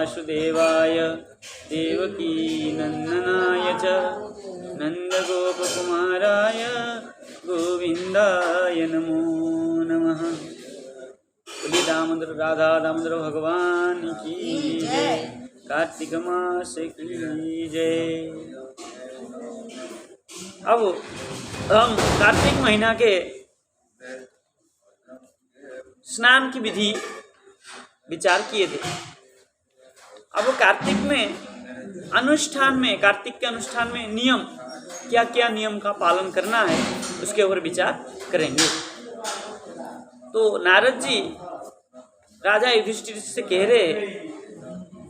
वासुदेवाय देवकी नंदनाय च नंदगोपकुमाराय गोविंदाय नमो नमः। बोलिए दामोदर राधा दामोदर भगवान की जय। कार्तिक मास की जय। अब हम कार्तिक महीना के स्नान की विधि विचार किए थे। अब कार्तिक में अनुष्ठान में, कार्तिक के अनुष्ठान में नियम, क्या क्या नियम का पालन करना है उसके ऊपर विचार करेंगे। तो नारद जी राजा युधिष्ठिर से कह रहे,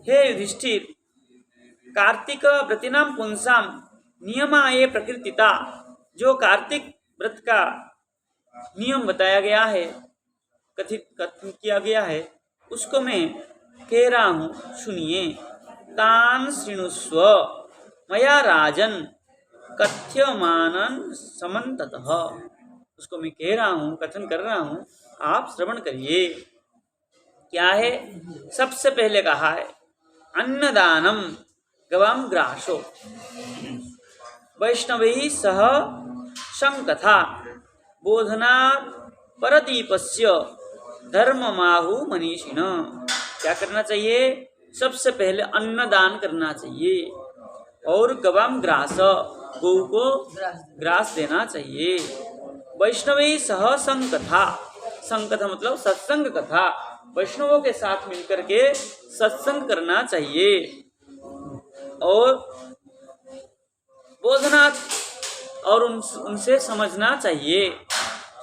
हे युधिष्ठिर, कार्तिक व्रतिनाम पुंसाम नियमा ये प्रकृतिता, जो कार्तिक व्रत का नियम बताया गया है, कथित किया गया है, उसको मैं कह रहा हूँ, सुनिए। तान शृणुस्व मया राजन कथ्यमानन समन्ततः, उसको मैं कह रहा हूँ, कथन कर रहा हूँ, आप श्रवण करिए। क्या है? सबसे पहले कहा है अन्नदानम गवाम ग्रासो वैष्णवैः सह संकथा बोधना परदीपस्य धर्ममाहु मनीषिण। क्या करना चाहिए? सबसे पहले अन्नदान करना चाहिए और गवाम ग्रास, गौ को ग्रास देना चाहिए। वैष्णवैः सह संकथा, संकथा मतलब सत्संग कथा, वैष्णवों के साथ मिलकर के सत्संग करना चाहिए। और बोधना, और उनसे समझना चाहिए।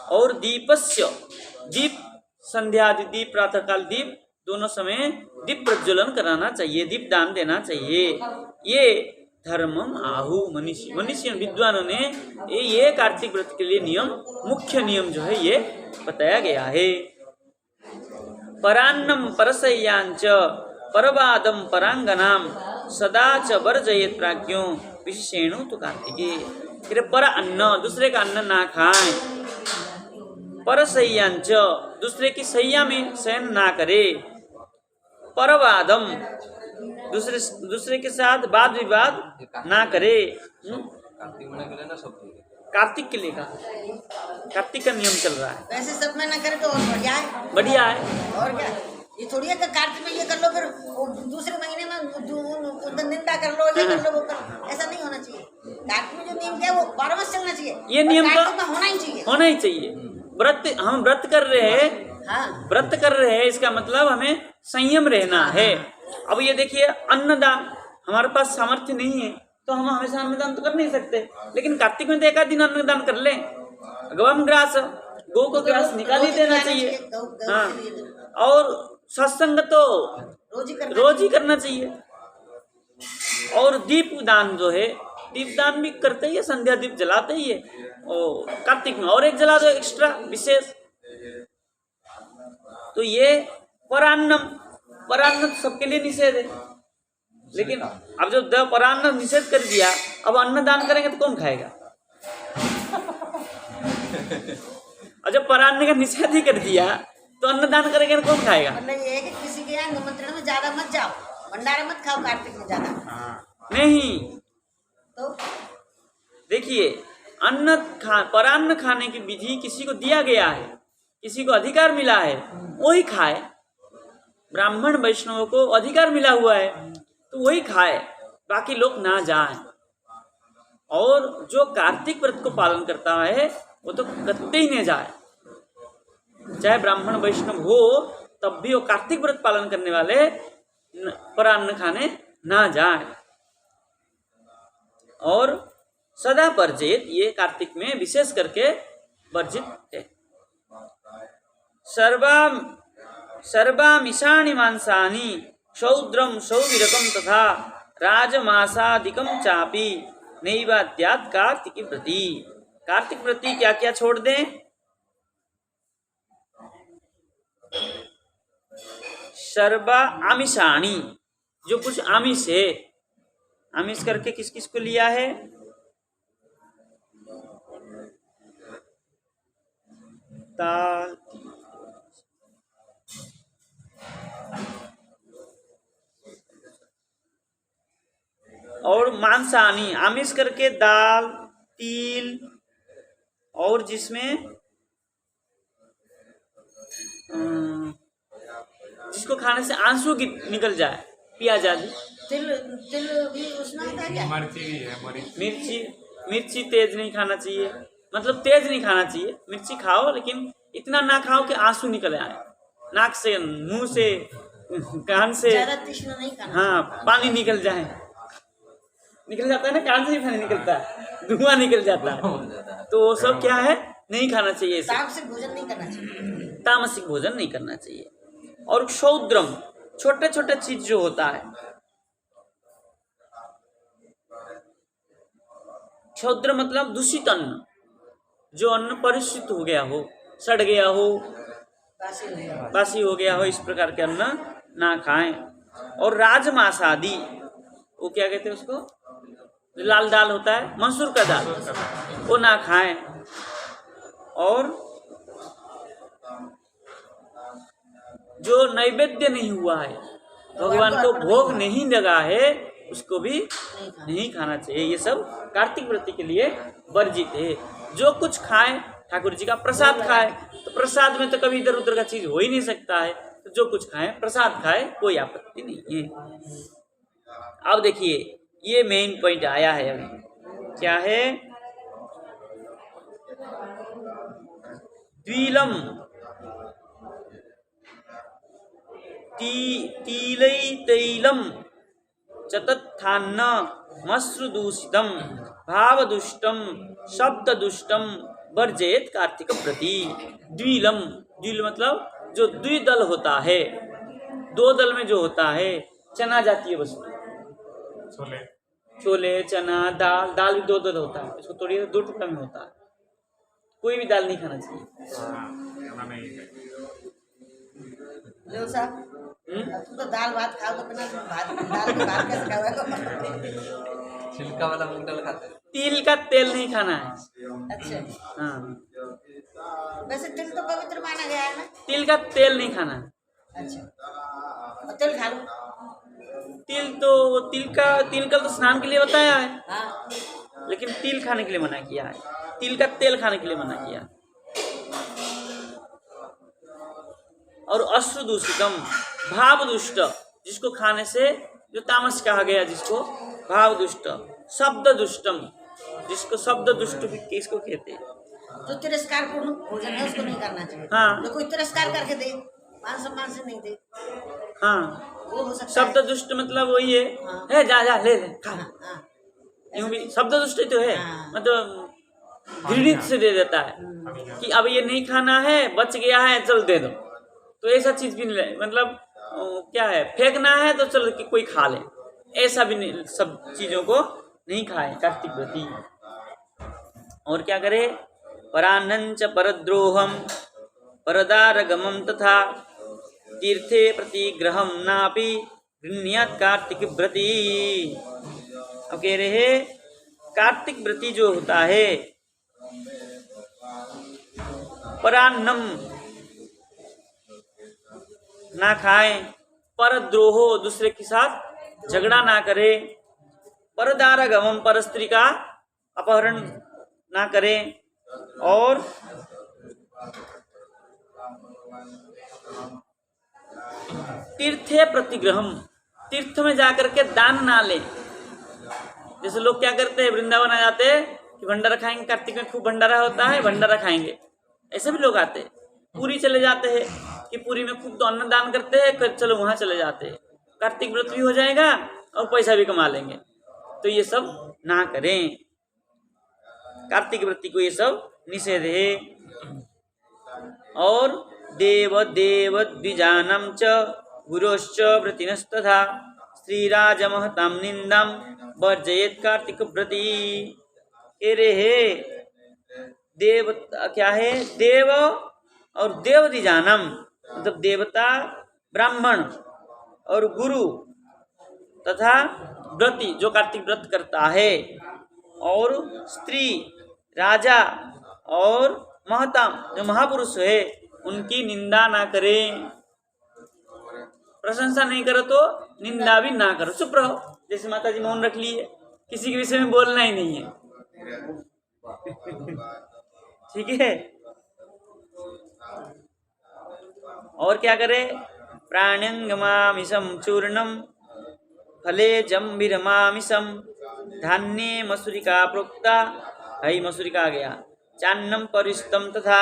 और दीपस्य, दीप संध्या दीप, प्रातःकाल दीप, दोनों समय दीप प्रज्वलन कराना चाहिए, दीप दान देना चाहिए। ये धर्मम आहु मनीषी विद्वानों ने ये कार्तिक व्रत के लिए नियम, मुख्य नियम जो है ये बताया गया है। परान्नम परसय्यांच परवादम परांगनाम सदा च वर्जयेत प्राज्ञो विशेषेणु तो कार्तिके। फिर पर अन्न, दूसरे का अन्न ना खाएं। परसय्यांच, दूसरे की सैया में शयन ना करे। परवादम, दूसरे के साथ वाद विवाद ना करे। कार्तिक के लिए का कार्तिक का नियम चल रहा है। वैसे सब में ना करे तो और बढ़िया है, बढ़िया है। और क्या, ये थोड़ी है कि कार्तिक में ये कर लो, फिर दूसरे महीने में निंदा कर लो, ये कर लो, वो कर लो। ऐसा नहीं होना चाहिए। कार्तिक में जो नियम क्या है वो 12 मास चलना चाहिए। ये नियम तो होना ही चाहिए, होना ही चाहिए। व्रत, हम व्रत कर रहे हैं, हाँ, व्रत कर रहे हैं, इसका मतलब हमें संयम रहना है। अब ये देखिए, अन्नदान, हमारे पास सामर्थ्य नहीं है तो हम हमेशा अन्नदान तो कर नहीं सकते, लेकिन कार्तिक में तो एक आध दिन अन्नदान कर ले। गवम ग्रास, गौ को ग्रास निकाल ही देना चाहिए। हाँ, और सत्संग तो रोज ही करना चाहिए। और दीप दान जो है, दीप दान भी करते ही है, संध्या दीप जलाते ही है। और कार्तिक में और एक जला दो एक्स्ट्रा विशेष। तो ये परान्नम, परान्न सबके लिए निषेध है, लेकिन अब जो परान्न निषेध कर दिया, अब अन्नदान करेंगे तो कौन खाएगा? और जब परान्न का निषेध ही कर दिया तो अन्नदान करेंगे तो कौन खाएगा? मतलब ये है कि किसी के यहाँ निमंत्रण में ज्यादा मत जाओ, भंडारा मत खाओ कार्तिक में ज्यादा। नहीं, तो देखिए, परान्न खाने की विधि किसी को दिया गया है, किसी को अधिकार मिला है, वही खाए। ब्राह्मण वैष्णवों को अधिकार मिला हुआ है तो वही खाए, बाकी लोग ना जाएं। और जो कार्तिक व्रत को पालन करता है वो तो कतई नहीं जाए, चाहे ब्राह्मण वैष्णव हो तब भी वो कार्तिक व्रत पालन करने वाले परान्न खाने ना जाए। और सदा वर्जित, ये कार्तिक में विशेष करके वर्जित है। सर्वामिषाणि मांसानि शौद्रम सौवीरकम तथा राजमासादिकम चापि नैवेद्यात् कार्तिक व्रती। कार्तिक व्रती क्या क्या छोड़ दें? सर्वा आमिषाणी, जो कुछ आमिष है, आमिष करके किस किस को लिया है? दाल, और मांसाहानी, आमिष करके दाल, तिल और जिसमें जिसको खाने से आंसू निकल जाए, प्याज आदि। तिल तिल भी उसमें होता है क्या? मिर्ची तेज नहीं खाना चाहिए, मतलब तेज नहीं खाना चाहिए। मिर्ची खाओ लेकिन इतना ना खाओ कि आंसू निकल आए, नाक से, मुंह से, कान से, ज्यादा तीक्ष्ण नहीं खाना। हाँ, पानी निकल जाए। निकल जाता है ना, कान से ही पानी निकलता है, धुआं निकल जाता है। तो वो सब क्या है, नहीं खाना चाहिए। तामसिक भोजन नहीं करना चाहिए। तामसिक भोजन नहीं करना चाहिए। और क्षौद्रम, छोटे छोटे चीज जो होता है, क्षौद्र मतलब दूषित अन्न, जो अन्न परिष्कृत हो गया हो, सड़ गया हो, बासी हो गया हो, इस प्रकार के अन्न ना खाएं। और राजमांस आदि, वो क्या कहते हैं उसको, लाल दाल होता है, मसूर का दाल, वो ना खाएं। और जो नैवेद्य नहीं हुआ है, भगवान को भोग नहीं लगा है, उसको भी नहीं खाना चाहिए। ये सब कार्तिक व्रत के लिए वर्जित है। जो कुछ खाए, ठाकुर जी का प्रसाद खाए, तो प्रसाद में तो कभी इधर उधर का चीज हो ही नहीं सकता है, तो जो कुछ खाए प्रसाद खाए, कोई आपत्ति नहीं है। अब देखिए, ये मेन पॉइंट आया है अभी, क्या है, द्विलम तीलै तैलम चतत्थान्न मश्रुदूषितम भावदुष्टम शब्ददुष्टम वर्जेत कार्तिक प्रति। द्विलम, द्विल मतलब जो द्विदल होता है, दो दल में जो होता है, चना जातीय वस्तु, छोले, चना, दाल, दाल भी दो दल होता है, इसको तोड़िए दो टुकड़ा में होता है। कोई भी दाल नहीं खाना चाहिए। लो साहब, तुम तो दाल भात खाओ, तो बिना दाल के भात कैसे खाओगे? छिलका वाला मूंग दाल खाते हैं। तिल का तेल नहीं खाना है। अच्छा, हाँ, वैसे तिल तो पवित्र माना गया है ना। तिल का तेल नहीं खाना है। अच्छा, और तिल खा लो। तिल का तो स्नान के लिए बताया है, हाँ, लेकिन तिल खाने के लिए मना किया है, तिल का तेल खाने के लिए मना किया है। और अश्रुदूषितम, भावदुष्ट, जिसको खाने से जो तामस कहा गया, जिसको भावदुष्ट, शब्द दुष्टम, जिसको शब्द दुष्ट किसको कहते हैं, जो तिरस्कार पूर्ण भोजन है उसको नहीं करना चाहिए। हाँ, जो कोई तिरस्कार करके दे, मान सम्मान से नहीं दे, हाँ, वो हो सकता शब्द है। दुष्ट मतलब वही है, हाँ। है जा जा ले खा, हाँ, यूं भी शब्द दुष्ट ही तो है, हाँ। मतलब घृणित से दे देता है कि अब ये नहीं खाना है, बच गया है, चल दे दो। तो ऐसा चीज भी नहीं, मतलब क्या है, फेंकना है तो चलो कि कोई खा ले, ऐसा भी नहीं, सब चीजों को नहीं खाए कार्तिक व्रती। और क्या करे, परान्नंच परद्रोहम परदारगमम तथा तीर्थे प्रतिग्रहम नापि गृह्णाति कार्तिक व्रती। अब कह रहे हैं, कार्तिक व्रती जो होता है, परान्नम ना खाए, परद्रोहो, दूसरे के साथ झगड़ा ना करे, परदारगमम, पर स्त्री का अपहरण ना करे, और तीर्थे प्रतिग्रहम, तीर्थ में जाकर के दान ना ले। जैसे लोग क्या करते हैं, वृंदावन आ जाते हैं कि भंडारा खाएंगे, कार्तिक में खूब भंडारा होता है, भंडारा खाएंगे, ऐसे भी लोग आते हैं। पूरी चले जाते हैं कि पूरी में खूब तो अन्न दान करते हैं, चलो वहां चले जाते हैं, कार्तिक व्रत भी हो जाएगा और पैसा भी कमा लेंगे। तो ये सब ना करें, कार्तिक व्रती को ये सब निषेध है। और देव देव द्विजानम च गुरोश्च व्रतिनस्तथा श्रीराजमहतां निंदाम वर्जयेत कार्तिक व्रती। कह रहे है, देव क्या है, देव और देव द्विजानम, मतलब देवता, ब्राह्मण और गुरु तथा व्रती, जो कार्तिक व्रत करता है, और स्त्री, राजा और महता, जो महापुरुष है, उनकी निंदा ना करें। प्रशंसा नहीं करो तो निंदा भी ना करो, चुप रहो, जैसे माता जी मौन रख ली है, किसी के विषय में बोलना ही नहीं है। ठीक है। और क्या करे? प्राण्यंगमामिषम चूर्णम फले जम्बिरमामिषम धान्ये मसूरिका प्रोक्ता। भाई मसूरिका आ गया। चान्नम परिष्टम तथा,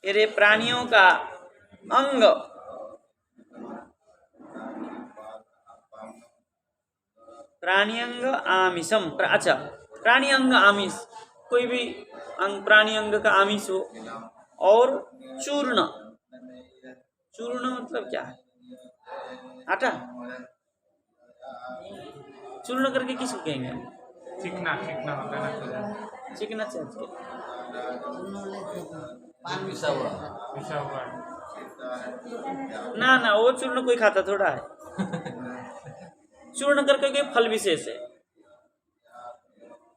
तेरे प्राणियों का अंग, प्राणी अंग आमिषम, अच्छा प्राणी अंग आमिष, कोई भी अंग प्राणी अंग का आमिष हो। और चूर्ण, चूर्ण मतलब क्या है? आटा। चूर्ण करके किसको कहेंगे? चिकना चिकना होता है ना, चिकना चीज के पिसा हुआ पिसा हुआ है। ना ना, वो चूर्ण कोई खाता थोड़ा है। चूर्ण करके कोई फल विशेष है,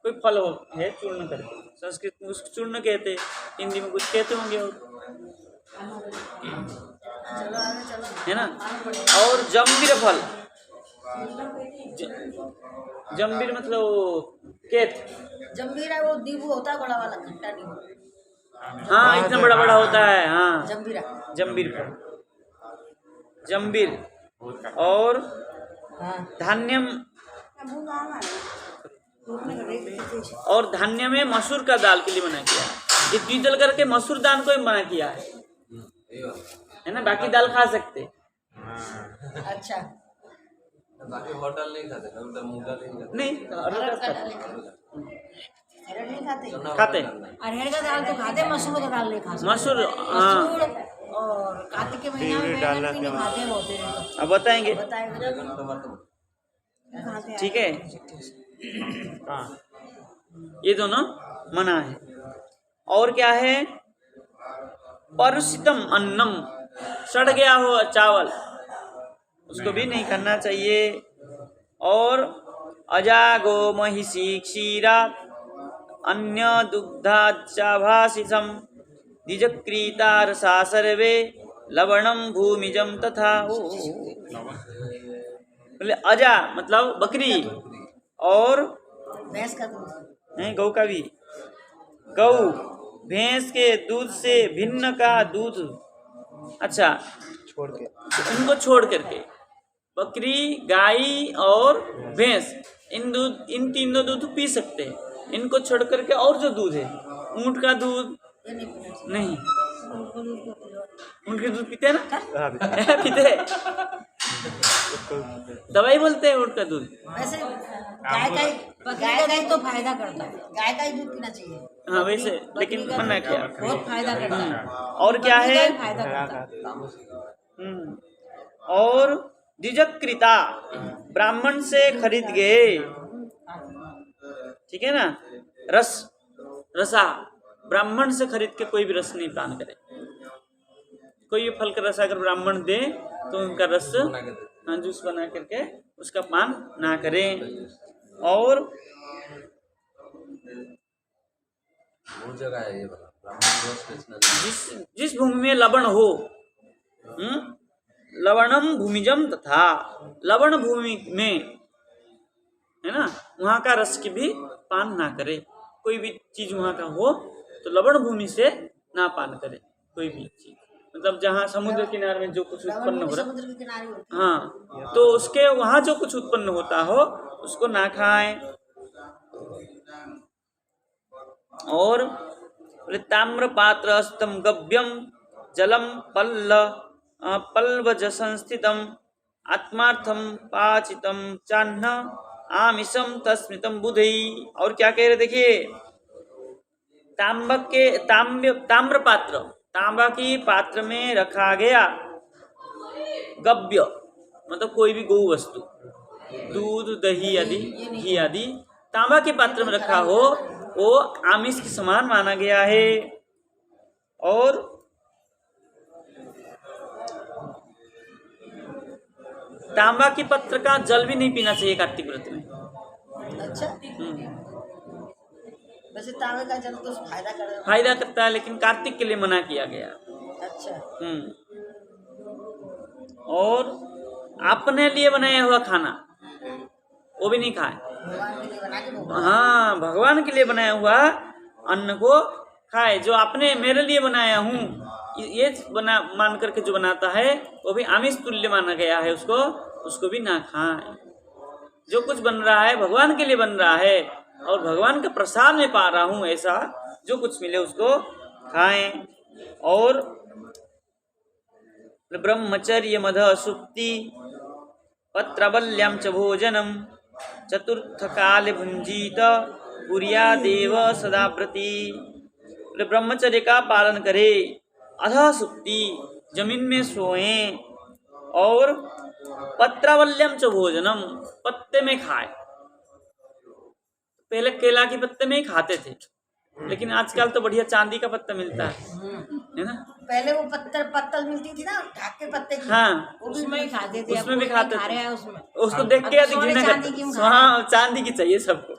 कोई फल हो है चूर्ण करके। संस्कृत में उसको चूर्ण कहते, हिंदी में कुछ कहते होंगे और, चलो आगे चलो। है ना। और जम्बीर फल, जम्बीर मतलब वो केत। जम्बीरा वो नींबू होता है, बड़ा वाला खट्टा नींबू, हाँ इतना बड़ा बड़ा होता है। हाँ जम्बीरा। जम्बीर फल, जम्बीर। और हाँ। धान्यम, और धान्य में मसूर का दाल के लिए मना किया है। ये द्विदल करके मसूर दाल को ही मना किया है ना। बाकी दाल खा सकते, अच्छा। बाकी होटल नहीं खाते ना, उधर मूंग दाल नहीं खाते। नहीं अरहर का दाल नहीं खाते। खाते। अरहर का दाल तो खाते, मसूर का दाल नहीं खाते। मसूर, हाँ। मसूर और कार्तिक के महीना में बैंगन भी नहीं खाते होते हैं तो अब बताएंगे, बताएंगे ठीक है। हाँ ये दोनों मना है। और क्या है? परुषितम अन्नम, सड़ गया हो चावल, उसको भी नहीं खाना चाहिए। और अजागो महिषी क्षीरा अन्य दुग्धाचाभाषिषम द्विजक्रीता रसा सर्वे लवणम भूमिजम तथा। बोले अजा मतलब बकरी, और भैंस का दूध, नहीं गौ का भी, गौ भैंस के दूध से भिन्न का दूध, अच्छा छोड़ के, इनको छोड़ करके बकरी, गाय और भैंस, इन तीनों दूध पी सकते हैं। इनको छोड़ करके और जो दूध है, ऊंट का दूध ये नहीं पीना चाहिए। नहीं, उनको दूध को पिलो। ऊंट के दूध पीते हैं ना। हाँ पीते हैं, दवाई बोलते हैं ऊंट का दूध। वैसे गाय का ही तो फायदा करता है, गाय का ही दूध पीना चाहिए। हाँ वैसे, लेकिन मना किया। बहुत फायदा करता है। और क्या है? फायदा करता है। और द्विजकृता, ब्राह्मण से खरीद गए, ठीक है ना। रसा, ब्राह्मण से खरीद के कोई भी रस नहीं पान करे। कोई भी फल का रस अगर ब्राह्मण दे तो उनका रस जूस बना करके उसका पान ना करें। और बहुत जगह है ये वाला, ब्राह्मण रोज बेचना चाहिए। जिस भूमि में लवण हो, लवणम भूमिजम तथा, लवण भूमि में है ना, वहाँ का रस की भी पान ना करे। कोई भी चीज वहाँ का हो तो लवण भूमि से ना पान करे कोई भी चीज। मतलब जहाँ समुद्र किनारे में जो कुछ उत्पन्न हो रहा, समुद्र के किनारे होती है। हाँ, तो उसके वहाँ जो कुछ उत्पन्न होता हो उसको ना खाएं। और ताम्र पात्र स्तम गव्यम जलम पल्वज संस्थितम आत्मार्थम पाचितम चान्न आमिषम तस्मितम बुधई। और क्या कह रहे देखिए, ताम्र पात्र, तांबा की पात्र में रखा गया गव्य मतलब कोई भी गौ वस्तु, दूध दही आदि घी आदि तांबा के पात्र में रखा हो वो आमिष के समान माना गया है। और तांबा के पत्र का जल भी नहीं पीना चाहिए कार्तिक व्रत में। अच्छा, वैसे तांबे का जल तो फायदा करता है, लेकिन कार्तिक के लिए मना किया गया। अच्छा। और अपने लिए बनाया हुआ खाना वो भी नहीं खाए। भगवान के लिए बना के भगवान हाँ, भगवान के लिए बनाया हुआ अन्न को खाए। जो आपने मेरे लिए बनाया हूँ ये बना मान करके जो बनाता है वो भी आमिष तुल्य माना गया है, उसको भी ना खाएं। जो कुछ बन रहा है भगवान के लिए बन रहा है और भगवान का प्रसाद में पा रहा हूँ, ऐसा जो कुछ मिले उसको खाएं। और ब्रह्मचर्य मध सुक्ति पत्रबल्यम च भोजनम चतुर्थ काल भुंजीत कुर्यादेव सदाव्रती। ब्रह्मचर्य का पालन करे, अधः सुक्ति जमीन में सोएं, और पत्रावल्यम च भोजनम पत्ते में खाए। पहले केला के पत्ते में ही खाते थे, लेकिन आजकल तो बढ़िया चांदी का पत्ता मिलता है ना। पहले वो पत्तल मिलती थी ना, ढाक के पत्ते की, हाँ, वो उसमें ही खाते थे। उसमें भी खाते खा रहे थे। हैं उसमें। उसको देख के घृणा चांदी की करते। हाँ, चांदी की चाहिए सबको।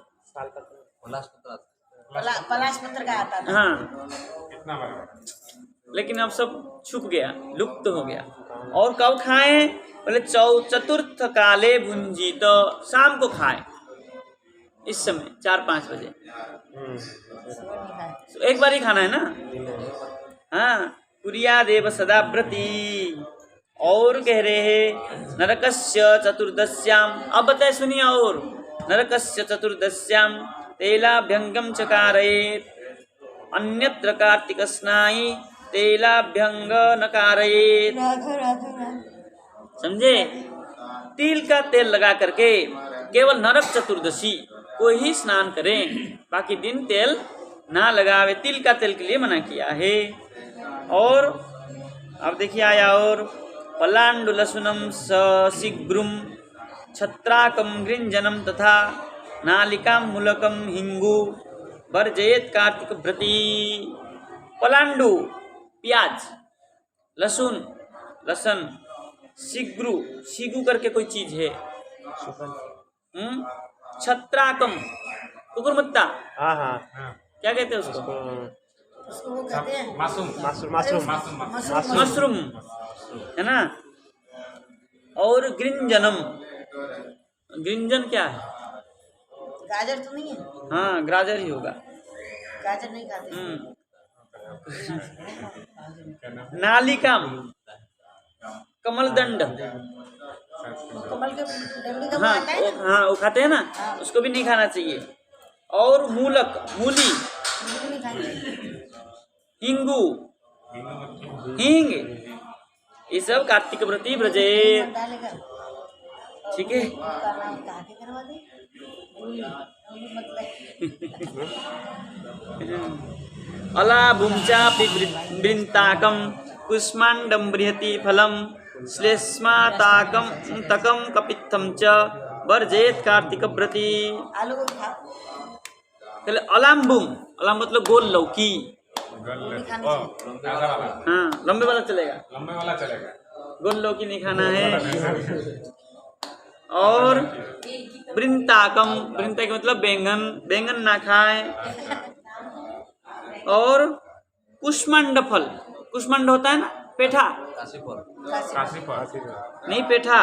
पलाश पत्र का आता था। हाँ, कितना बड़ा लेकिन अब सब छुप गया, लुप्त हो गया। और कब खाएं? बोले चतुर्थ काले भुंजी, तो शाम को खाएं, इस समय 4-5 बजे। एक बार ही खाना है ना। हाँ, कुरिया देव सदा व्रती। और कह रहे हैं नरकस्य चतुर्दश्याम। अब बताए सुनिए, और नरकस्य चतुर्दश्याम तेलाभ्यंगम चकारयेत अन्यत्र कार्तिक स्नायी तेलाभ्यंग न कारयेत। समझे? तिल का तेल लगा करके केवल नरक चतुर्दशी को ही स्नान करें, बाकी दिन तेल ना लगावे। तिल का तेल के लिए मना किया है। और अब देखिए आया, और पलांडु लसुनम शीघ्रुम छत्राकम गृंजनम तथा नालिकाम मूलकम हिंगु वर्जयेत कार्तिक व्रती। पलांडु प्याज, लहसुन, शीगु करके कोई चीज है, छत्राकम कुकुरमुत्ता, हाँ हाँ क्या कहते हैं उसको? उसको वो कहते हैं मशरूम मशरूम, है ना। और गृंजनम, गृंजन क्या है? गाजर तो नहीं है? हाँ, गाजर ही होगा। गाजर नहीं खाते। नालिकाम, कमलदंड, कमल के डंडी का हाँ आता है ना? हाँ, वो खाते हैं ना, उसको भी नहीं खाना चाहिए। और मूलक, मूली, वो नहीं खाते। हिंगू, हींग, ये सब कार्तिक व्रती ब्रजे। डालेगा। ठीक है। उसका नाम कहा के करवा दे। अलाभुंचापि वृन्ताकं कुष्माण्डं बृहति फलं श्लेष्माताकं तकं कपित्थं च वर्जयेत कार्तिक व्रती। आलू को खा। पहले अलाम्बुम, अलाम मतलब गोल लौकी। हाँ, लंबे वाला चलेगा, गोल लौकी नहीं खाना है। और वृन्ताकम, वृन्ता का मतलब बैंगन ना खाए। और कुष्मांड फल, कुष्मांड होता है ना, पेठा नहीं, पेठा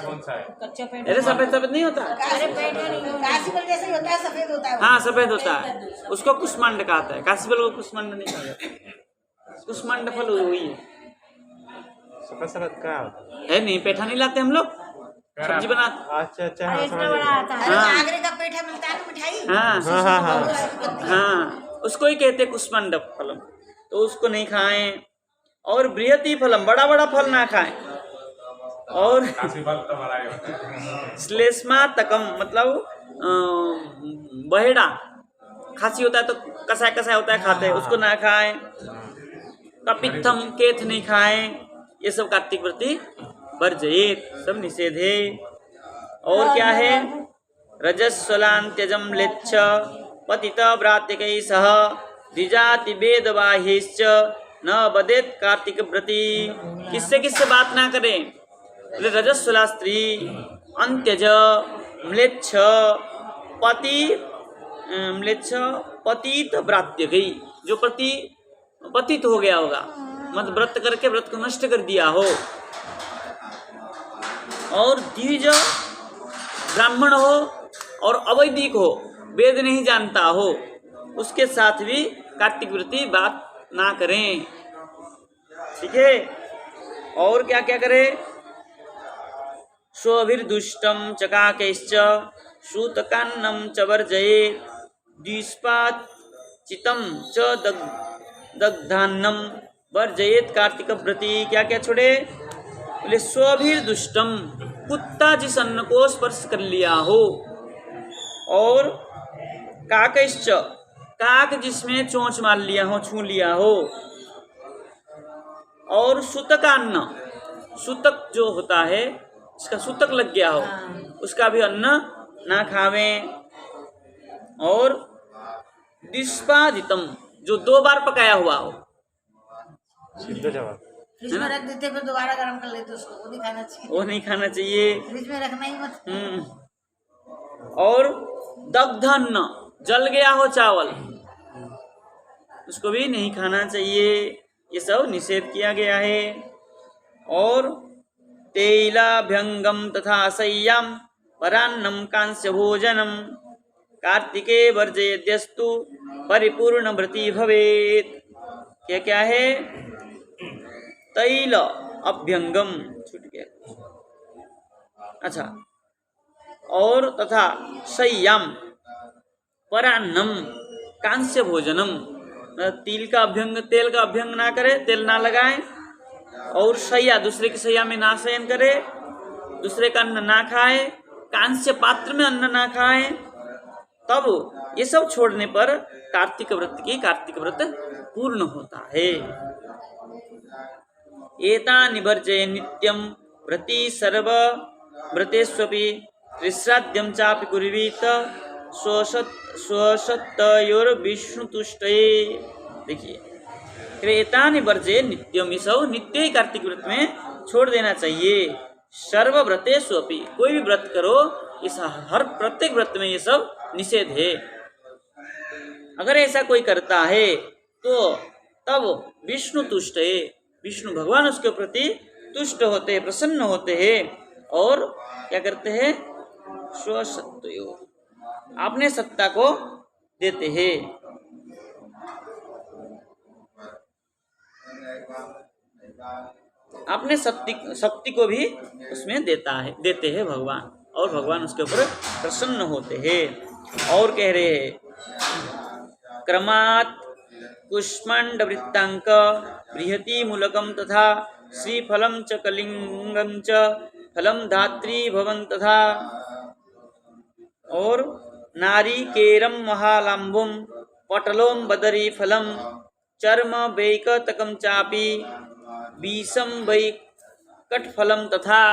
कौन सा है? कच्चा पेट। अरे सफेद नहीं होता। काशी फल जैसे ही होता है, सफेद होता है। हाँ, सफेद होता है, उसको कुष्मांड कहता है। काशी फल को कुष्मांड नहीं कहा जाता। कुष्मांड फल वही है। सफेद का है नहीं, पेठा नहीं लाते हम लोग, सब्जी बनाते। अच्छा अच्छा, अरे हाँ इतना समझ बड़ा गया। आता है। हाँ। आगरे का पेठा मिलता है ना, मिठाई। हाँ हाँ हाँ हाँ हाँ, उसको ही कहते कुष्मांड फलम, तो उसको नहीं खाएं। और बृहति फलम, बड़ा बड़ा फल ना खाएं। और श्लेष्मातकम मतलब बहेड़ा, खांसी होता है तो कसाय होता है, खाते हैं, उसको ना खाएं। कपित्थम, केथ नहीं खाएं। ये सब कार्तिक व्रती वर्जयेत, सब निषेध है। और क्या है? रजस्वलान्त्यजम लेच्छ पतित व्रात्यकै सह द्विजाति वेदवाह्यश्च न बदेत कार्तिक व्रती। किससे बात ना करें? रजस्वला स्त्री, अंत्यज, म्लेच्छ, पतित व्रात्यकै, जो पतित हो गया होगा, मतलब व्रत करके व्रत को नष्ट कर दिया हो। और द्विज ब्राह्मण हो और अवैदिक हो, वेद नहीं जानता हो, उसके साथ भी कार्तिक व्रती बात ना करें। ठीक है। और क्या क्या करें? स्वभिर्दुष्टम चकाकैश्च सूतकान्नम च वर्जयेत् द्विष्पात् चितम च दग्धान्नम वर्जयेत् कार्तिक व्रती। क्या क्या छोड़े? बोले स्वभिर्दुष्टम, कुत्ता जिस अन्न को स्पर्श कर लिया हो, और काकैश्च, काक जिसमें चोंच मार लिया हो, छू लिया हो, और सूतकान्न, सूतक जो होता है इसका सूतक लग गया हो, उसका भी अन्न ना खावें। और निष्पादितम, जो 2 बार पकाया हुआ हो, सीधा जवाब। फ्रिज में रख देते फिर दोबारा गर्म कर लेते उसको, वो नहीं खाना चाहिए। वो नहीं खाना चाहिए। फ्रिज में रखना ही मत। और दग्धन्न, जल गया हो चावल, उसको भी नहीं खाना चाहिए। ये सब निषेध किया गया है। और तैलाभ्यंगम तथा शय्याम परान्नम कांस्य भोजनम कार्तिके वर्जयेद्यस्तु परिपूर्ण व्रती भवेत्। क्या क्या है? तैल अभ्यंगम, छूट गया, अच्छा, और तथा शय्याम परान्नम कांस्य भोजनम, तिल का अभ्यंग, तेल का अभ्यंग ना करे, तेल ना लगाए, और शय्या, दूसरे की शय्या में ना शयन करे, दूसरे का अन्न ना खाए, कांस्य पात्र में अन्न ना खाए, तब ये सब छोड़ने पर कार्तिक व्रत पूर्ण होता है। एतानि वर्जये नित्यं व्रती सर्व व्रतेष्वपि त्रिश्राद्यं चापि कुर्वीत स्वसत्तयोर्विष्णुतुष्टये। देखिए, एतानि वर्जये नित्यम, ये सब नित्य ही कार्तिक व्रत में छोड़ देना चाहिए। सर्व व्रतेष्वपि, कोई भी व्रत करो, इस हर प्रत्येक व्रत में ये सब निषेध है। अगर ऐसा कोई करता है तो तब विष्णु तुष्ट है, विष्णु भगवान उसके प्रति तुष्ट होते हैं, प्रसन्न होते हैं, और क्या करते हैं? स्वसत्तयो, अपने सत्ता को देते हैं। अपने शक्ति को भी उसमें देते हैं भगवान, और भगवान उसके ऊपर प्रसन्न होते हैं। और कह रहे हैं, क्रमात् कुष्मांड वृत्तांक बृहति मूलकम तथा श्रीफलम च कलिंगम च फलम धात्री भवन तथा, और नारिकेरम महालाम्बुम पटलोम बदरी फलम चर्म वैकतकम चापी बीसम वैकटफलम तथा।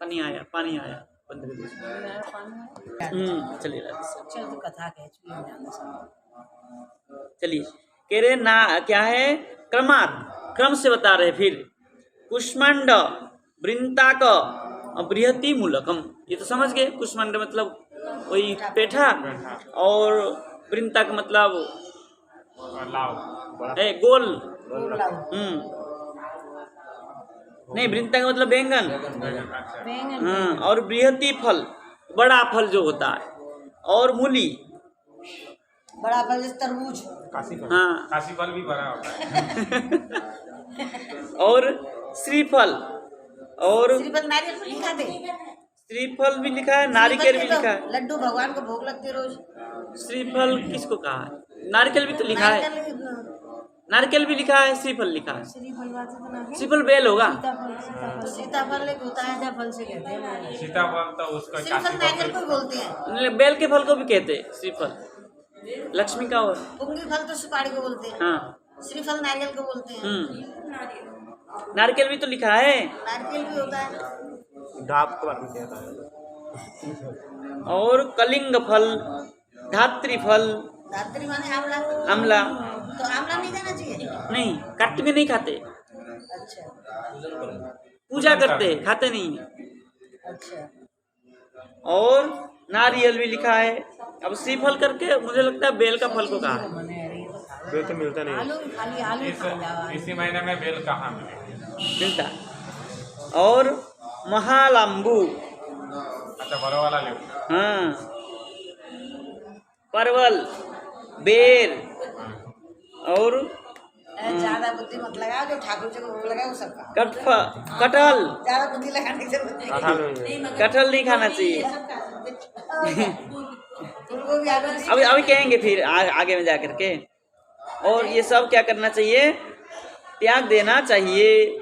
पानी आया चलिए कथा चलिए। कह रहे ना, क्या है? क्रम से बता रहे। फिर कुष्मांड वृंताक बृहति मूलकम, ये तो समझ गए। कुष्मांड मतलब वही पेठा, और वृंताक मतलब गोल। नहीं, वृंता का मतलब बैंगन। हाँ, और बृहति फल, बड़ा फल जो होता है, और मूली, बड़ा फल जैसे तरबूज। हाँ, काशी फल भी बड़ा होता है। और श्रीफल, और श्रीफल नारियल भी लिखा थे। श्रीफल भी लिखा है, नारिकेल भी लिखा है। लड्डू भगवान को भोग लगते रोज। श्रीफल किसको कहा है? नारिकेल भी तो लिखा है, नारिकेल भी लिखा है, श्रीफल लिखा है। श्रीफल बेल होगा। सीताफल एक होता है, फल से कहते हैं। सीताफल तो उसको श्रीफल नारियल को बोलते हैं। बेल के फल को भी कहते हैं श्रीफल। लक्ष्मी का और पुंगी फल तो सुपारी को बोलते हैं। हाँ, श्रीफल नारियल को बोलते हैं। नारिकेल भी तो लिखा है। नारियल भी होता है। डाब के बारे में कहता है। और कलिंग फल, धात्री फल, धात्री माने आंवला। आंवला तो आंवला नहीं खाना चाहिए। नहीं, कार्तिक में नहीं खाते, अच्छा पूजा करते हैं, खाते नहीं। अच्छा। और नारियल भी लिखा है। अब श्रीफल करके मुझे लगता है बेल का फल को कहा है। बेल तो मिलता नहीं। आलू खाली आलू खा जाओ। इसी महीने में बेल कहाँ मिलेगी? मिलता है। और महालंबू, अच्छा बड़ा वाला ले हाँ, परवल, बेर और ज्यादा बुद्धि मत लगाओ, जो ठाकुर जी को भोग लगाओ वो सब खाओ। कटहल, ज्यादा बुद्धि लगाने की जरूरत नहीं। कटहल नहीं खाना चाहिए। तुमको भी आगे अभी कहेंगे फिर आगे में जाकर के। और ये सब क्या करना चाहिए? त्याग देना चाहिए।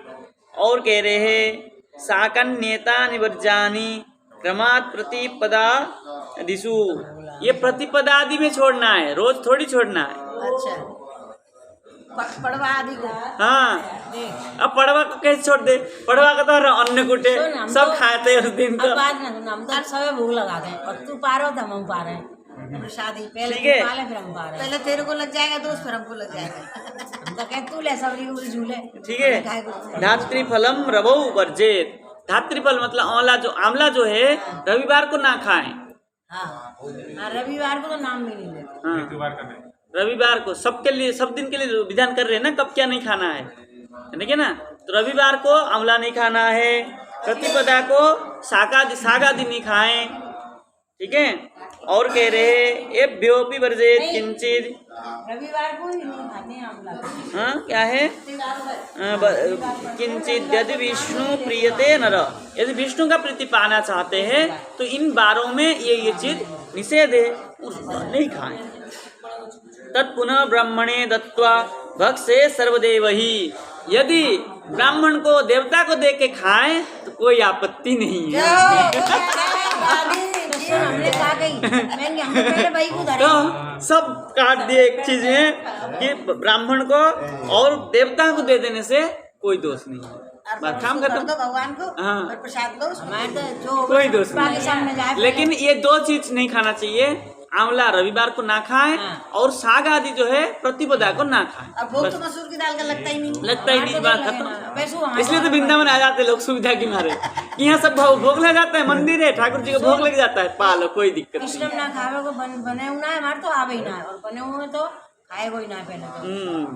और कह रहे हैं साकन्येता निवर्जानी क्रमात् प्रतिपदा दिशु, ये प्रतिपदादि में छोड़ना है, रोज थोड़ी छोड़ना है। अच्छा पड़वा आदि को हाँ, अब पड़वा को कैसे छोड़ दे? पड़वा का तो अन्न कुटे सब खाते हैं उस दिन तो। बात ना सुन, हम तो सब भूख लगा दें और तू पा रहे हो तो हम पा रहे हैं। शादी पहले ठीक है। तू पा ले फिर हम पा रहे हैं। पहले तेरे को लग जाएगा दोस्त, फिर हमको लग जाएगा। हम तो कहते तू ले सबरी को झूले। ठीक है। धात्री फलम रवौ वर्जेत, धात्री फल मतलब आंवला जो है रविवार को ना खाएं। हाँ रविवार को तो नाम भी नहीं लेते। हाँ, बार करना है। रविवार को सबके लिए, सब दिन के लिए विधान कर रहे हैं ना, कब क्या नहीं खाना है, ठीक है ना। तो रविवार को आंवला नहीं खाना है, प्रतिपदा को सागादि नहीं खाएं, ठीक है। और कह रहे एभ्योपि वर्जेत किंचित, रविवार को ही नहीं खाते हैं आंवला। हाँ क्या है, किंचित यदि विष्णु प्रियते नर, यदि विष्णु का प्रीति पाना चाहते हैं तो इन बारों में ये चीज निषेध है, नहीं खाएं। तत्पुनः ब्राह्मणे दत्वा भक्षे सर्वदेव ही, यदि ब्राह्मण को देवता को दे के खाएं तो कोई आपत्ति नहीं है। हमने कहा गई हमने पहले भाई को धरे। तो सब काट दिए एक चीज है कि ब्राह्मण को और देवता को दे देने से कोई दोष नहीं है, बात काम खत्म। भगवान को हाँ। और प्रसाद दो। हमारे तो जो कोई दोष के सामने जाए नहीं। लेकिन ये दो चीज नहीं खाना चाहिए, आंवला रविवार को ना खाएं और साग आदि जो है प्रतिपदा को ना खाएं। अब भोग तो मसूर की दाल का लगता ही नहीं। लगता ही नहीं, बात खत्म। वैसे इसलिए तो वृंदावन आ जाते लोग सुविधा के मारे कि यहाँ सब भोग लग जाता है, मंदिर है, ठाकुर जी को भोग लग जाता है, पालो कोई दिक्कत नहीं। कृष्ण ना खावे को बने हुआ है, हमारे तो आवे ही ना है, और बने हुए तो खाए कोई ना पहले तो।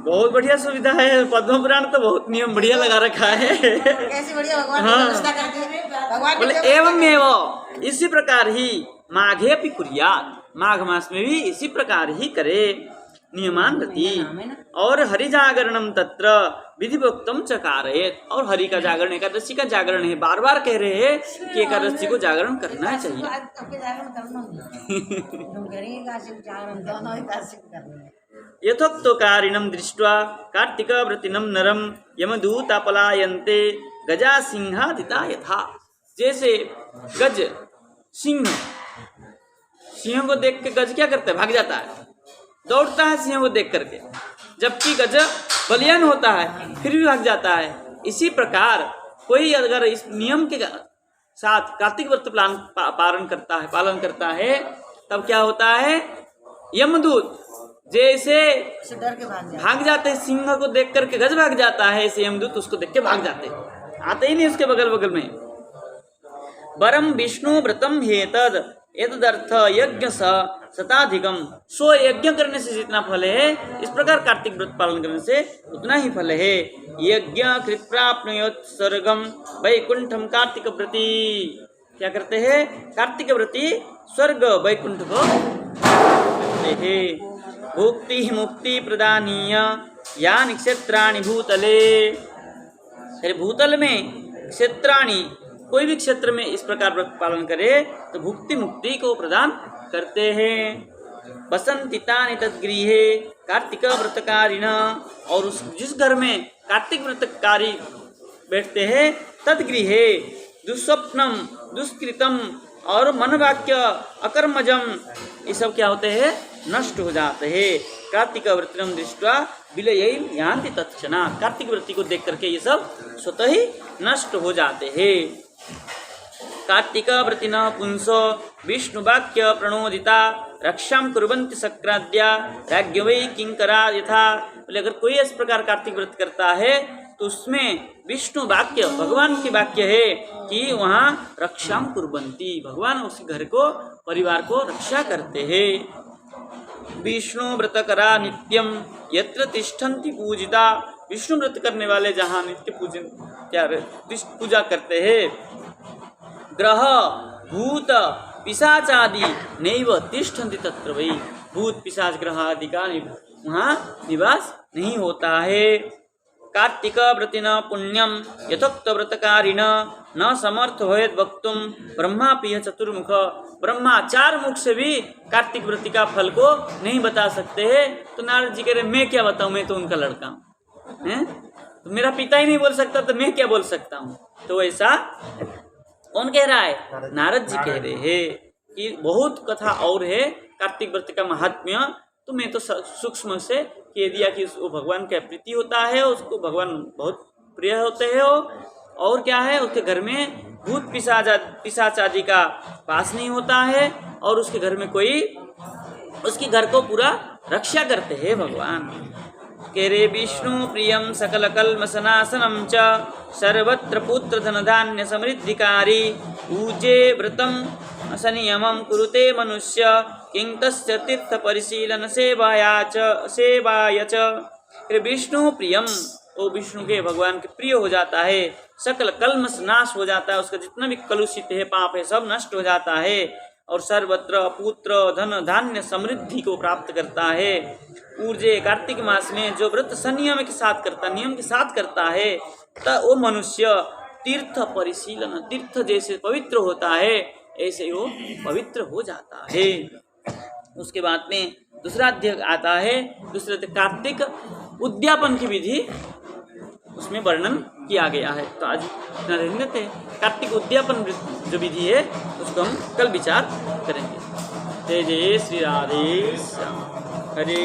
बहुत बढ़िया सुविधा है, पद्म पुराण तो बहुत नियम बढ़िया लगा रखा है। कैसी बढ़िया भगवान की व्यवस्था कर दी है। भगवान बोले एवं एवं इसी प्रकार ही माघे भी कुर्यात, माघ मास में भी इसी प्रकार ही करे नियमान रति। और हरि जागरणम तत्र विधिवक्तम चकारयेत, और हरि का जागरण एकादशी का जागरण है, बार बार कह रहे हैं कि एकादशी को जागरण करना चाहिए। आपके जागरण करना तुम करेंगे काशी जागरण दोनों एकादशी को करना है। यथोक्तकारिणं दृष्ट्वा कार्तिकव्रतिनं नरं यमदूता पलायन्ते गजा सिंहादिता यथा, जैसे गज सिंह को देख के गज क्या करता है? भाग जाता है, दौड़ता है सिंह को देख करके, जबकि गज बलियान होता है फिर भी भाग जाता है। इसी प्रकार कोई अगर इस नियम के साथ कार्तिक व्रत पालन करता है तब क्या होता है? यमदूत जैसे डर के भाग जाते हैं, सिंह को देख करके गज भाग जाता है, ऐसे यमदूत उसको देख के भाग जाते हैं, आते ही नहीं उसके बगल में। वरम विष्णु व्रतम हेतद एतदर्थ यज्ञ शताधिकम, 100 यज्ञ करने से जितना फल है इस प्रकार कार्तिक व्रत पालन करने से उतना ही फल है। यज्ञ कृत प्राप्नुयोत स्वर्गम वैकुंठम कार्तिक व्रती, क्या करते हैं? कार्तिक व्रती स्वर्ग वैकुंठ को है। भुक्ति मुक्ति प्रदानीय यानि क्षेत्राणि भूतले, भूतल में क्षेत्राणि, कोई भी क्षेत्र में इस प्रकार व्रत पालन करे तो भुक्ति मुक्ति को प्रदान करते हैं। बसंतितानि तद्गृहे कार्तिक व्रतकारिण, और उस जिस घर में कार्तिक व्रतकारी बैठते हैं तद्गृहे दुस्वप्नम दुष्कृतम और मनवाक्य अकर्मजम, ये सब क्या होते हैं? नष्ट हो जाते हैं। कार्तिक व्रतम दृष्ट्वा विलयैम यान्ति तत्क्षणात्, कार्तिक व्रती को देख करके ये सब स्वतः ही नष्ट हो जाते हैं। कार्तिक व्रतिन पुंसो विष्णुवाक्य प्रणोदिता रक्षां कुर्वन्ति सक्राद्या राज्ञ वै किंकरा यथा। बोले अगर कोई इस प्रकार कार्तिक व्रत करता है तो उसमें विष्णु वाक्य, भगवान की वाक्य है कि वहाँ रक्षां कुर्वन्ति, भगवान उस घर को, परिवार को रक्षा करते हैं। विष्णु व्रत करा नित्यम यत्र तिष्ठन्ति पूजिता, विष्णु व्रत करने वाले जहाँ नित्य पूजा करते हैं ग्रह भूत पिशाचादि नैव तिष्ठन्ति तत्र वै। भूत पिशाच ग्रह आदि का वहाँ निवास नहीं होता है। कार्तिक व्रतिन पुण्यम यथोक्त व्रतकारिण न समर्थ होयत वक्तुम ब्रह्मा पिय चतुर्मुख। ब्रह्मा 4 मुख से भी कार्तिक व्रति का फल को नहीं बता सकते हैं। तो नारद जी कह रहे मैं क्या बताऊं, मैं तो उनका लड़का हूँ, हैं? तो मेरा पिता ही नहीं बोल सकता तो मैं क्या बोल सकता हूँ। तो ऐसा कौन कह रहा है? नारद जी कह रहे हैं कि बहुत कथा और है कार्तिक व्रत का महात्म्य। तो मैं तो सूक्ष्म से कह दिया कि वो भगवान का प्रीति होता है, उसको भगवान बहुत प्रिय होते हैं। और क्या है, उसके घर में भूत पिशाच आदि का वास नहीं होता है और उसके घर में कोई उसके घर को पूरा रक्षा करते हैं भगवान। के रे विष्णु प्रियम सकल कल्मसनाशनम च सर्वत्र पुत्र धन धान्य समृद्धिकारी ऊजे व्रतम संयमं कुरुते मनुष्य किं तस्य तीर्थ परिशीलन सेवाय च। विष्णु प्रियम, वो विष्णु के भगवान के प्रिय हो जाता है। सकल कल्मष नाश हो जाता है, उसका जितना भी कलुषित है पाप है सब नष्ट हो जाता है। और सर्वत्र पुत्र धन धान्य समृद्धि को प्राप्त करता है। ऊर्जे कार्तिक मास में जो व्रत संयम के साथ करता, नियम के साथ करता है, तो वो मनुष्य तीर्थ परिशीलन, तीर्थ जैसे पवित्र होता है ऐसे वो पवित्र हो जाता है। उसके बाद में दूसरा अध्याय आता है, दूसरे कार्तिक उद्यापन की विधि उसमें वर्णन किया गया है। तो आज इतना रहने देते हैं। कार्तिक उद्यापन जो विधि है उसको हम कल विचार करेंगे। जय जय श्री राधे श्याम। हरे